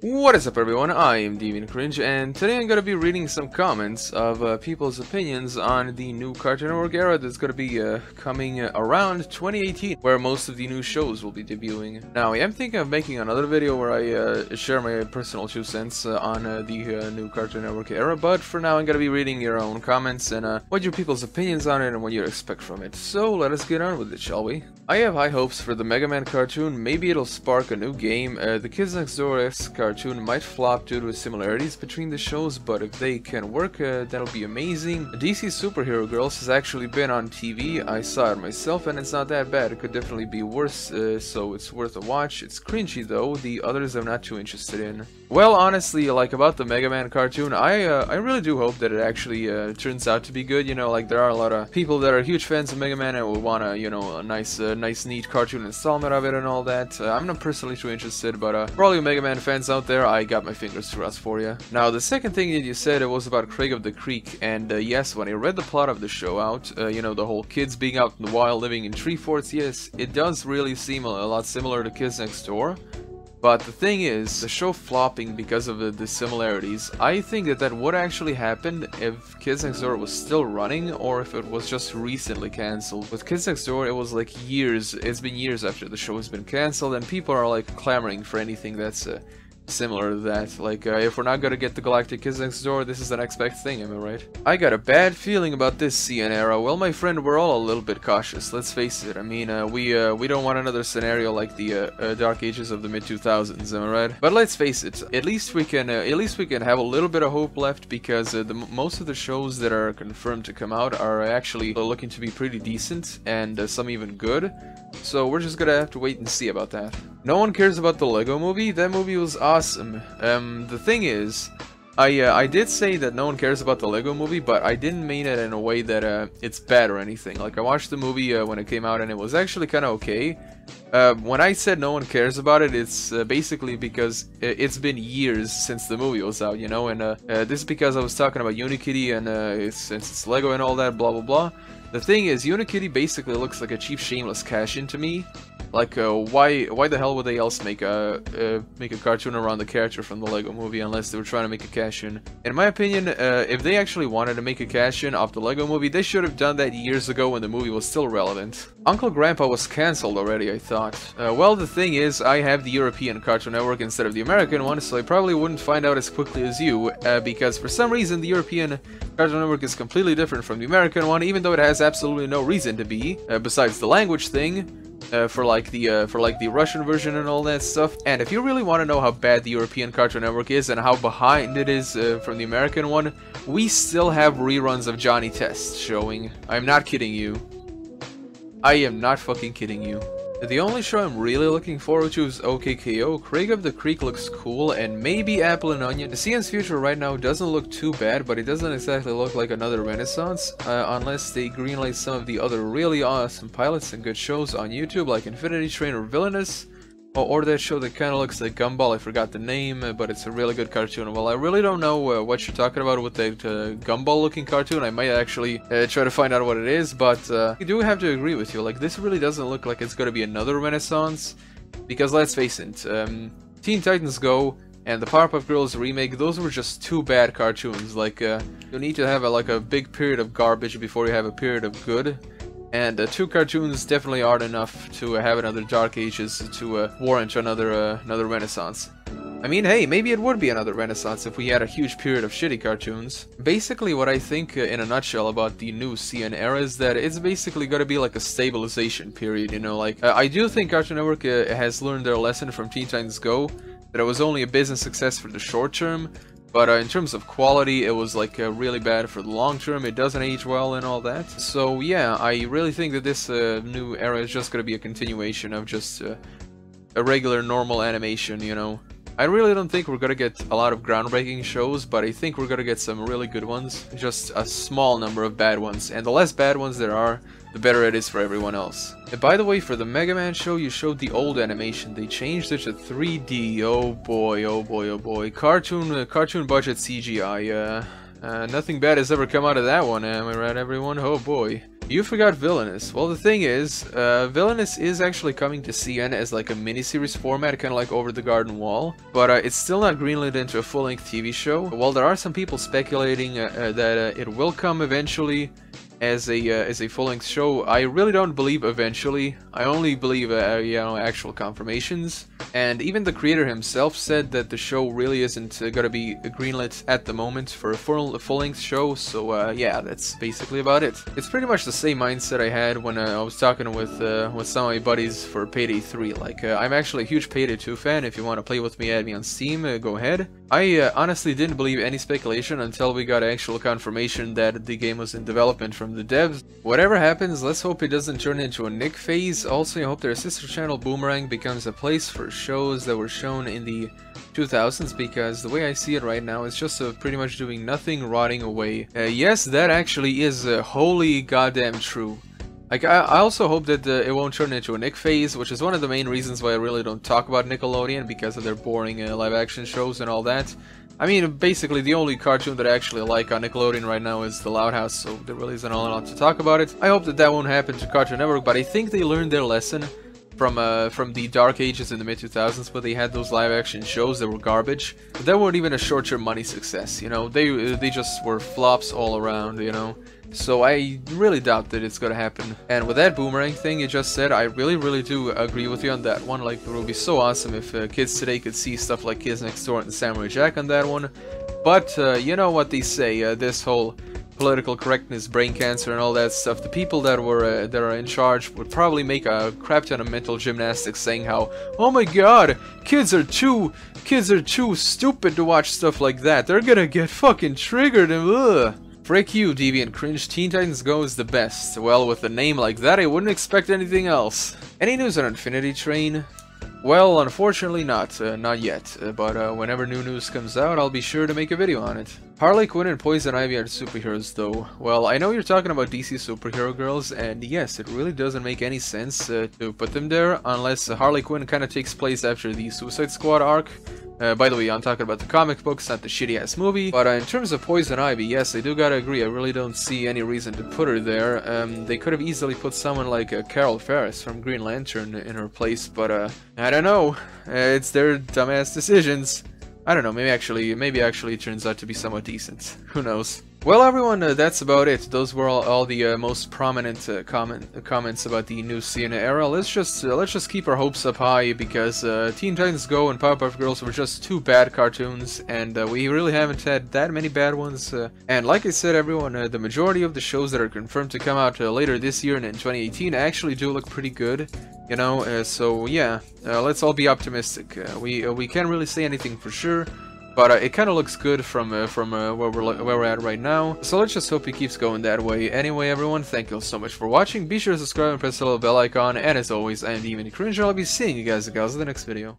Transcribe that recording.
What is up, everyone? I am Deviant Cringe, and today I'm gonna be reading some comments of people's opinions on the new Cartoon Network era that's gonna be coming around 2018, where most of the new shows will be debuting. Now, I am thinking of making another video where I share my personal 2 cents on the new Cartoon Network era, but for now I'm gonna be reading your own comments and what your people's opinions on it and what you expect from it. So let us get on with it, shall we? I have high hopes for the Megaman cartoon. Maybe it'll spark a new game. The Kids Next Door-esque cartoon might flop due to similarities between the shows, but if they can work, that'll be amazing. DC Superhero Girls has actually been on TV. I saw it myself and it's not that bad. It could definitely be worse, so it's worth a watch. It's cringy though. The others I'm not too interested in. Well, honestly, like about the Mega Man cartoon, I really do hope that it actually turns out to be good. You know, like there are a lot of people that are huge fans of Mega Man and will want a nice neat cartoon installment of it and all that. I'm not personally too interested, but for all you Mega Man fans out there, I got my fingers crossed for you. Now, the second thing that you said, it was about Craig of the Creek, and yes, when I read the plot of the show out, you know, the whole kids being out in the wild living in tree forts, yes, it does really seem a lot similar to Kids Next Door. But the thing is, the show flopping because of the similarities, I think that would actually happen if Kids Next Door was still running, or if it was just recently cancelled. With Kids Next Door, it was like years, it's been years after the show has been cancelled, and people are like clamoring for anything that's similar to that. Like, if we're not gonna get the Galactic Kids Next Door, this is the next best thing, am I right? I got a bad feeling about this CN era. Well, my friend, we're all a little bit cautious, let's face it. I mean, we don't want another scenario like the Dark Ages of the mid-2000s, am I right? But let's face it, at least we can have a little bit of hope left, because most of the shows that are confirmed to come out are actually looking to be pretty decent, and some even good. So we're just gonna have to wait and see about that. No one cares about the Lego movie. That movie was awesome. The thing is, I did say that no one cares about the Lego movie, but I didn't mean it in a way that it's bad or anything. Like, I watched the movie when it came out and it was actually kind of okay. When I said no one cares about it, it's basically because it's been years since the movie was out, you know, and this is because I was talking about Unikitty and since it's Lego and all that, blah blah blah. The thing is, Unikitty basically looks like a cheap, shameless cash-in to me. Like, why the hell would they else make a cartoon around the character from the Lego movie unless they were trying to make a cash-in? In my opinion, if they actually wanted to make a cash-in off the Lego movie, they should have done that years ago when the movie was still relevant. Uncle Grandpa was cancelled already, I thought. Well, the thing is, I have the European Cartoon Network instead of the American one, so I probably wouldn't find out as quickly as you, because for some reason the European Cartoon Network is completely different from the American one, even though it has absolutely no reason to be, besides the language thing. For like the Russian version and all that stuff. And if you really want to know how bad the European Cartoon Network is and how behind it is from the American one, we still have reruns of Johnny Test showing. I'm not kidding you. I am not fucking kidding you. The only show I'm really looking forward to is OKKO. Craig of the Creek looks cool, and maybe Apple and Onion. The CN's future right now doesn't look too bad, but it doesn't exactly look like another Renaissance, unless they greenlight some of the other really awesome pilots and good shows on YouTube, like Infinity Train or Villainous. Or that show that kind of looks like Gumball, I forgot the name, but it's a really good cartoon. Well, I really don't know what you're talking about with that Gumball-looking cartoon. I might actually try to find out what it is, but I do have to agree with you. Like, this really doesn't look like it's going to be another Renaissance, because let's face it, Teen Titans Go and the Powerpuff Girls remake, those were just two bad cartoons. Like, you need to have a big period of garbage before you have a period of good. And two cartoons definitely aren't enough to have another Dark Ages to warrant another Renaissance. I mean, hey, maybe it would be another Renaissance if we had a huge period of shitty cartoons. Basically, what I think in a nutshell about the new CN era is that it's basically gonna be like a stabilization period, you know, like, I do think Cartoon Network has learned their lesson from Teen Titans Go, that it was only a business success for the short term. But in terms of quality, it was like really bad for the long term. It doesn't age well and all that. So yeah, I really think that this new era is just gonna be a continuation of just a regular normal animation, you know. I really don't think we're gonna get a lot of groundbreaking shows, but I think we're gonna get some really good ones. Just a small number of bad ones, and the less bad ones there are, the better it is for everyone else. And by the way, for the Mega Man show, you showed the old animation. They changed it to 3D. Oh boy, oh boy, oh boy. Cartoon budget CGI. Nothing bad has ever come out of that one, am I right, everyone? Oh boy. You forgot Villainous. Well, the thing is, Villainous is actually coming to CN as like a miniseries format, kind of like Over the Garden Wall, but it's still not greenlit into a full-length TV show. While there are some people speculating that it will come eventually as a full-length show, I really don't believe eventually. I only believe you know, actual confirmations. And even the creator himself said that the show really isn't gonna be greenlit at the moment for a full-length show, so yeah, that's basically about it. It's pretty much the same mindset I had when I was talking with some of my buddies for Payday 3. Like, I'm actually a huge Payday 2 fan. If you want to play with me, add me on Steam, go ahead. I honestly didn't believe any speculation until we got actual confirmation that the game was in development from the devs. Whatever happens, let's hope it doesn't turn into a Nick phase. Also, I hope their sister channel Boomerang becomes a place for shows that were shown in the 2000s, because the way I see it right now is just pretty much doing nothing, rotting away. Yes, that actually is wholly goddamn true. Like, I also hope that it won't turn into a Nick phase, which is one of the main reasons why I really don't talk about Nickelodeon, because of their boring live-action shows and all that. I mean, basically, the only cartoon that I actually like on Nickelodeon right now is The Loud House, so there really isn't a lot to talk about it. I hope that that won't happen to Cartoon Network, but I think they learned their lesson from the dark ages in the mid-2000s, where they had those live-action shows that were garbage. But they weren't even a short-term money success, you know? They just were flops all around, you know? So I really doubt that it's gonna happen. And with that Boomerang thing you just said, I really do agree with you on that one. Like, it would be so awesome if kids today could see stuff like Kids Next Door and Samurai Jack on that one. But you know what they say, this whole political correctness, brain cancer, and all that stuff. The people that are in charge would probably make a crap ton of mental gymnastics, saying how, oh my god, kids are too stupid to watch stuff like that. They're gonna get fucking triggered and ugh. Frick you, Deviant Cringe. Teen Titans Go is the best. Well, with a name like that, I wouldn't expect anything else. Any news on Infinity Train? Well, unfortunately not yet, but whenever new news comes out, I'll be sure to make a video on it. Harley Quinn and Poison Ivy are superheroes though. Well, I know you're talking about DC superhero girls, and yes, it really doesn't make any sense to put them there, unless Harley Quinn kind of takes place after the Suicide Squad arc. By the way, I'm talking about the comic books, not the shitty-ass movie. But in terms of Poison Ivy, yes, I do gotta agree, I really don't see any reason to put her there. They could have easily put someone like Carol Ferris from Green Lantern in her place, but I don't know. It's their dumbass decisions. I don't know, maybe actually it turns out to be somewhat decent. Who knows? Well, everyone, that's about it. Those were all the most prominent comments about the new CNN era. Let's just keep our hopes up high, because Teen Titans Go and Powerpuff Girls were just two bad cartoons, and we really haven't had that many bad ones. And like I said, everyone, the majority of the shows that are confirmed to come out later this year and in 2018 actually do look pretty good. You know, so yeah, let's all be optimistic. We can't really say anything for sure, but it kind of looks good from where we're at right now. So let's just hope it keeps going that way. Anyway, everyone, thank you so much for watching. Be sure to subscribe and press the little bell icon. And as always, I am Deviant Cringe, and I'll be seeing you guys and gals in the next video.